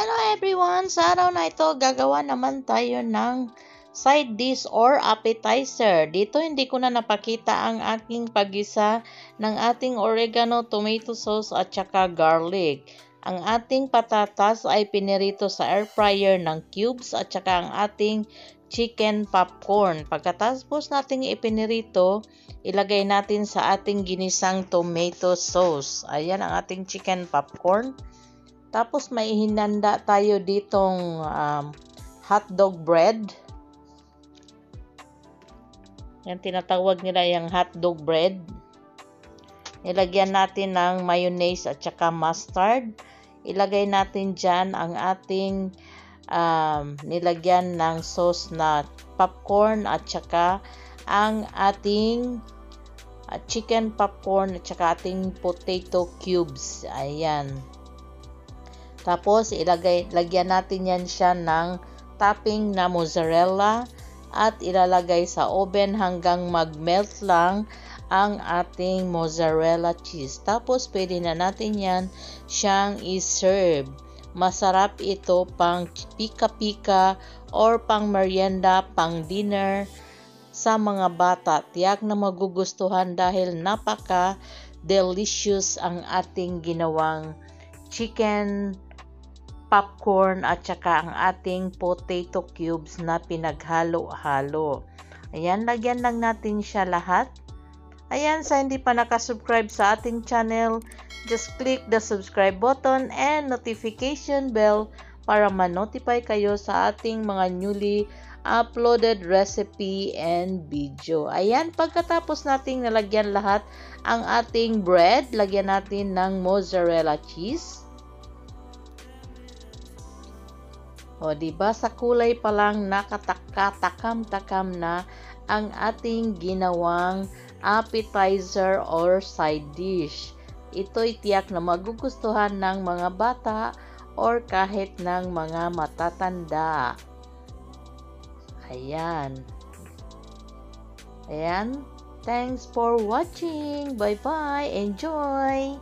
Hello everyone! Sa araw na ito, gagawa naman tayo ng side dish or appetizer. Dito hindi ko na napakita ang aking paggisa ng ating oregano, tomato sauce at saka garlic. Ang ating patatas ay pinirito sa air fryer ng cubes at saka ang ating chicken popcorn. Pagkatapos nating ipinirito, ilagay natin sa ating ginisang tomato sauce. Ayan ang ating chicken popcorn. Tapos may hinanda tayo ditong hotdog bread. Yan tinatawag nila yung hotdog bread. Nilagyan natin ng mayonnaise at saka mustard. Ilagay natin dyan ang ating nilagyan ng sauce na popcorn at saka ang ating chicken popcorn at saka ating potato cubes. Ayan. Tapos, lagyan natin yan siya ng topping na mozzarella at ilalagay sa oven hanggang mag-melt lang ang ating mozzarella cheese. Tapos, pwede na natin yan siyang i-serve. Masarap ito pang pika-pika or pang merienda, pang dinner sa mga bata. Tiyak na magugustuhan dahil napaka-delicious ang ating ginawang chicken popcorn at saka ang ating potato cubes na pinaghalo-halo. Ayan, lagyan lang natin siya lahat. Ayan, sa hindi pa nakasubscribe sa ating channel, just click the subscribe button and notification bell para ma-notify kayo sa ating mga newly uploaded recipe and video. Ayan, pagkatapos nating nalagyan lahat ang ating bread, lagyan natin ng mozzarella cheese. O, diba sa kulay pa lang nakatatakam-takam na ang ating ginawang appetizer or side dish. Ito'y tiyak na magugustuhan ng mga bata or kahit ng mga matatanda. Ayan. Ayan. Thanks for watching. Bye-bye. Enjoy!